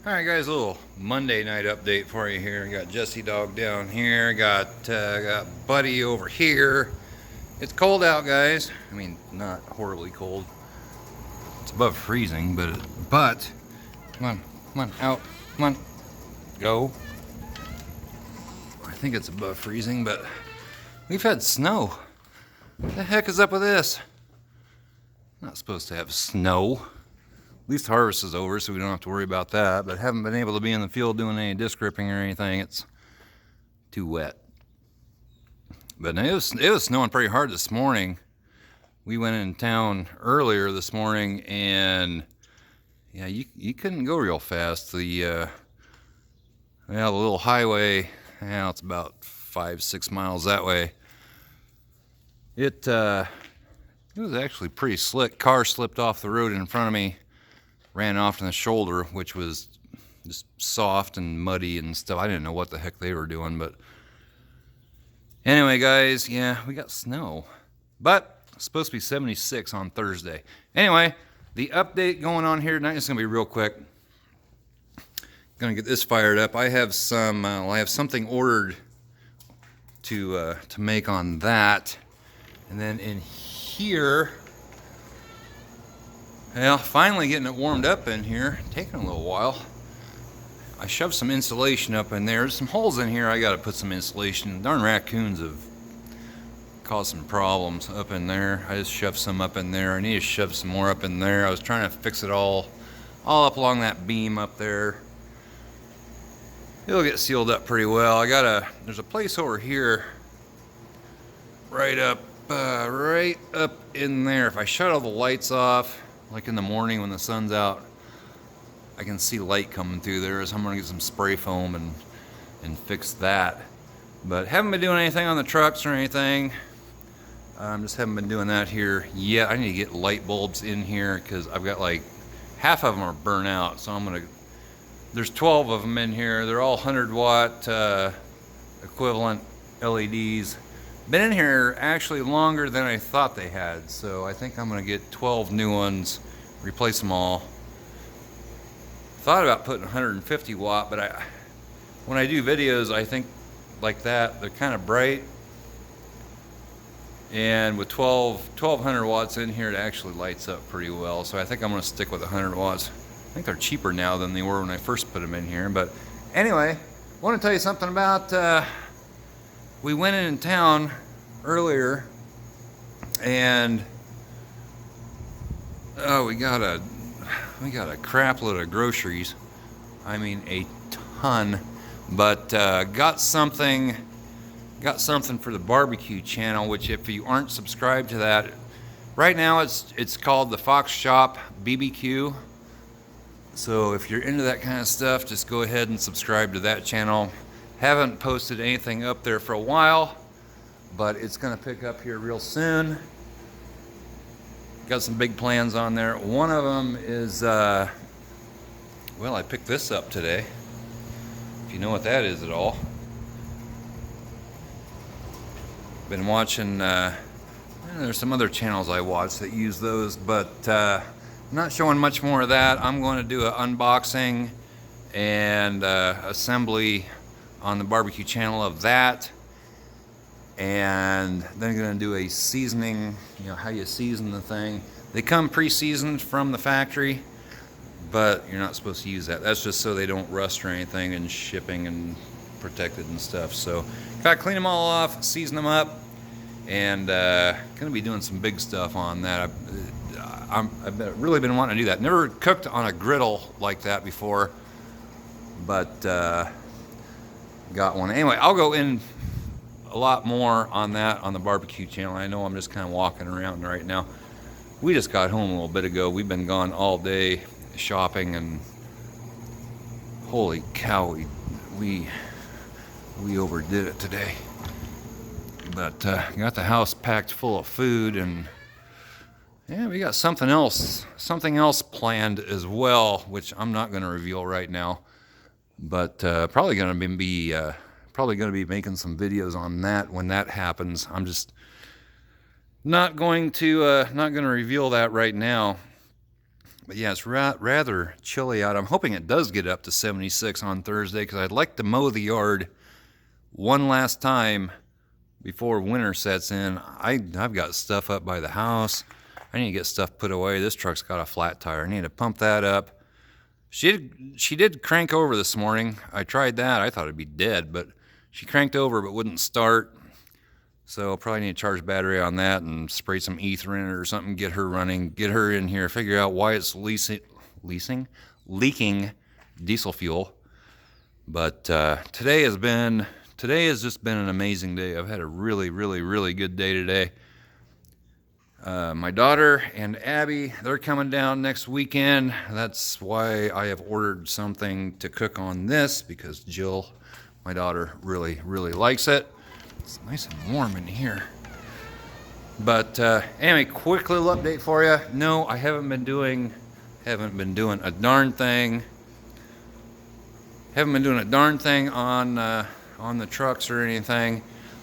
Alright guys, a little Monday night update for you here. Got Jesse Dog down here, got Buddy over here. It's cold out, guys. I mean, not horribly cold. It's above freezing, but come on, out, come on, go. I think it's above freezing, but we've had snow. What the heck is up with this? Not supposed to have snow. At least harvest is over, so we don't have to worry about that, but haven't been able to be in the field doing any disc ripping or anything. It's too wet. But it was snowing pretty hard this morning. We went in town earlier this morning, and yeah, you couldn't go real fast. The little highway, it's about 5-6 miles that way. It was actually pretty slick. Car slipped off the road in front of me, ran off in the shoulder, which was just soft and muddy and stuff. I didn't know what the heck they were doing, but anyway, guys, yeah, we got snow, but it's supposed to be 76 on Thursday. Anyway, the update going on here tonight is gonna be real quick. Gonna get this fired up. I have something ordered to make on that, and then in here. Well, finally getting it warmed up in here. Taking a little while. I shoved some insulation up in there. There's some holes in here. I got to put some insulation. Darn raccoons have caused some problems up in there. I just shoved some up in there. I need to shove some more up in there. I was trying to fix it all up along that beam up there. It'll get sealed up pretty well. There's a place over here, right up in there. If I shut all the lights off, like in the morning when the sun's out, I can see light coming through there, so I'm gonna get some spray foam and fix that. But haven't been doing anything on the trucks or anything. Just haven't been doing that here yet. I need to get light bulbs in here because I've got like half of them are burnt out, so there's 12 of them in here. They're all 100-watt equivalent LEDs. Been in here actually longer than I thought they had, so I think I'm gonna get 12 new ones, replace them all. Thought about putting 150 watt, but when I do videos, I think like that, they're kind of bright. And with 1200 watts in here, it actually lights up pretty well. So I think I'm gonna stick with 100 watts. I think they're cheaper now than they were when I first put them in here. But anyway, I want to tell you something about, we went in town earlier, and we got a crap load of groceries. I mean, a ton. But got something for the barbecue channel, which if you aren't subscribed to that, right now it's called the Fox Shop BBQ. So if you're into that kind of stuff, just go ahead and subscribe to that channel. Haven't posted anything up there for a while, but it's gonna pick up here real soon. Got some big plans on there. One of them is, well, I picked this up today, if you know what that is at all. Been watching, there's some other channels I watch that use those, but I'm not showing much more of that. I'm going to do an unboxing and assembly on the barbecue channel of that, and then going to do a seasoning, how you season the thing. They come pre-seasoned from the factory, but you're not supposed to use that. That's just so they don't rust or anything, and shipping and protected and stuff. So gotta clean them all off, season them up, and gonna be doing some big stuff on that. I've really been wanting to do that. Never cooked on a griddle like that before, but got one. Anyway, I'll go in a lot more on that on the barbecue channel. I know I'm just kind of walking around right now. We just got home a little bit ago. We've been gone all day shopping, and holy cow, we overdid it today. But got the house packed full of food, and yeah, we got something else planned as well, which I'm not going to reveal right now. But probably going to be making some videos on that when that happens. I'm just not going to reveal that right now. But yeah, it's rather chilly out. I'm hoping it does get up to 76 on Thursday because I'd like to mow the yard one last time before winter sets in. I've got stuff up by the house. I need to get stuff put away. This truck's got a flat tire. I need to pump that up. She did crank over this morning. I tried that. I thought it'd be dead, but she cranked over but wouldn't start. So I'll probably need to charge battery on that and spray some ether in it or something, get her running, get her in here, figure out why it's leaking diesel fuel. But today has just been an amazing day. I've had a really, really, really good day today. My daughter and Abby, they're coming down next weekend. That's why I have ordered something to cook on this, because Jill, my daughter, really, really likes it. It's nice and warm in here. But anyway, quick little update for you. No, I haven't been doing a darn thing. Haven't been doing a darn thing on the trucks or anything.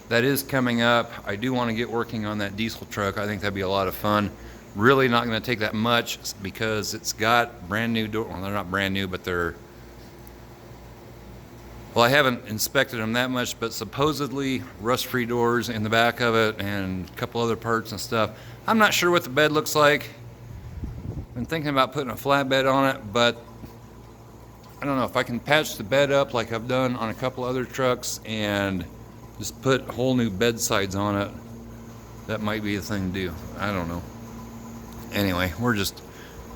That is coming up. I do want to get working on that diesel truck. I think that'd be a lot of fun. Really not going to take that much because it's got brand new doors. Well, they're not brand new, but they're... Well, I haven't inspected them that much, but supposedly rust-free doors in the back of it and a couple other parts and stuff. I'm not sure what the bed looks like. Been thinking about putting a flatbed on it, but I don't know if I can patch the bed up like I've done on a couple other trucks and just put whole new bed sides on it. That might be the thing to do. I don't know. Anyway, we're just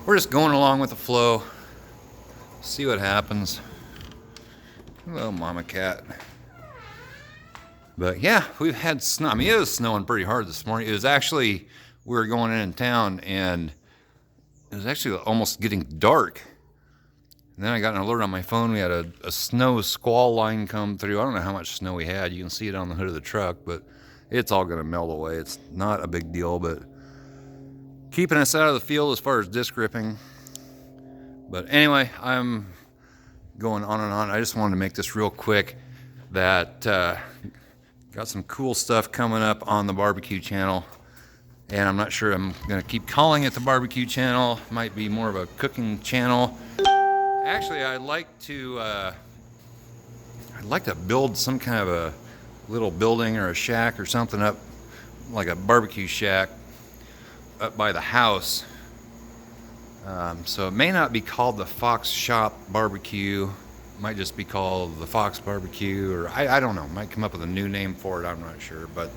going along with the flow. See what happens. Hello, mama cat. But yeah, we've had snow. I mean, it was snowing pretty hard this morning. It was actually, we were going in town and it was actually almost getting dark. And then I got an alert on my phone. We had a snow squall line come through. I don't know how much snow we had. You can see it on the hood of the truck, but it's all going to melt away. It's not a big deal, but keeping us out of the field as far as disc ripping. But anyway, I'm going on and on. I just wanted to make this real quick that got some cool stuff coming up on the barbecue channel. And I'm not sure I'm going to keep calling it the barbecue channel. Might be more of a cooking channel. Actually, I'd like to build some kind of a little building or a shack or something up, like a barbecue shack up by the house. So it may not be called the Fox Shop Barbecue. It might just be called the Fox Barbecue, or I don't know. Might come up with a new name for it. I'm not sure, but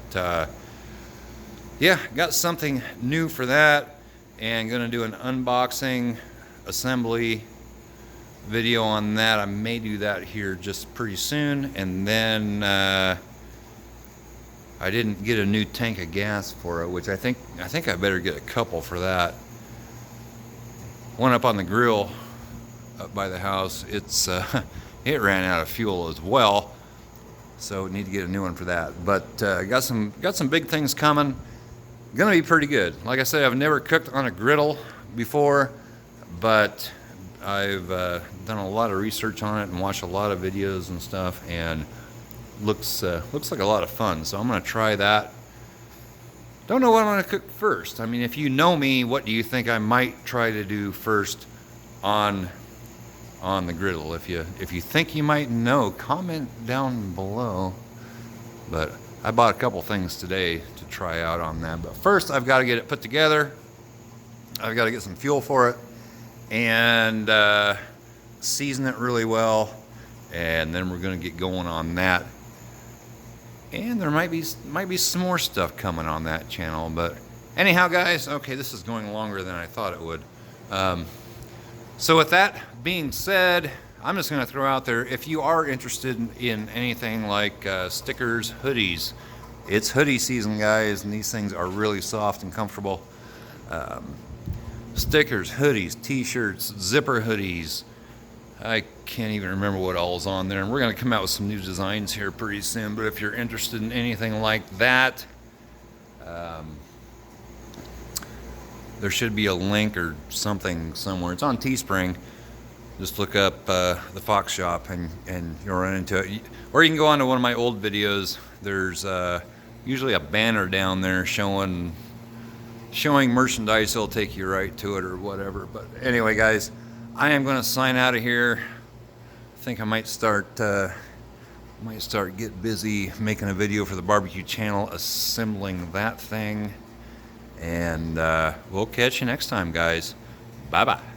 yeah, got something new for that, and gonna do an unboxing assembly video on that. I may do that here just pretty soon. And then I didn't get a new tank of gas for it, which I think I better get a couple for that. One up on the grill up by the house, it's it ran out of fuel as well, so need to get a new one for that. But got some big things coming. Gonna be pretty good. Like I said, I've never cooked on a griddle before, but I've done a lot of research on it and watched a lot of videos and stuff, and looks like a lot of fun. So I'm gonna try that. Don't know what I'm gonna cook first. I mean, if you know me, what do you think I might try to do first on the griddle? If you think you might know, comment down below. But I bought a couple things today to try out on that. But first, I've got to get it put together. I've got to get some fuel for it and season it really well, and then we're gonna get going on that. And there might be some more stuff coming on that channel. But anyhow, guys, okay, this is going longer than I thought it would. So with that being said, I'm just gonna throw out there, if you are interested in anything like stickers, hoodies, it's hoodie season, guys, and these things are really soft and comfortable. Stickers, hoodies, t-shirts, zipper hoodies. I can't even remember what all is on there. And we're going to come out with some new designs here pretty soon. But if you're interested in anything like that, there should be a link or something somewhere. It's on Teespring. Just look up the Fox Shop and you'll run into it. Or you can go on to one of my old videos. There's usually a banner down there showing showing merchandise, it'll take you right to it or whatever. But anyway, guys, I am going to sign out of here. I think I might start get busy making a video for the barbecue channel, assembling that thing. And we'll catch you next time, guys. Bye-bye.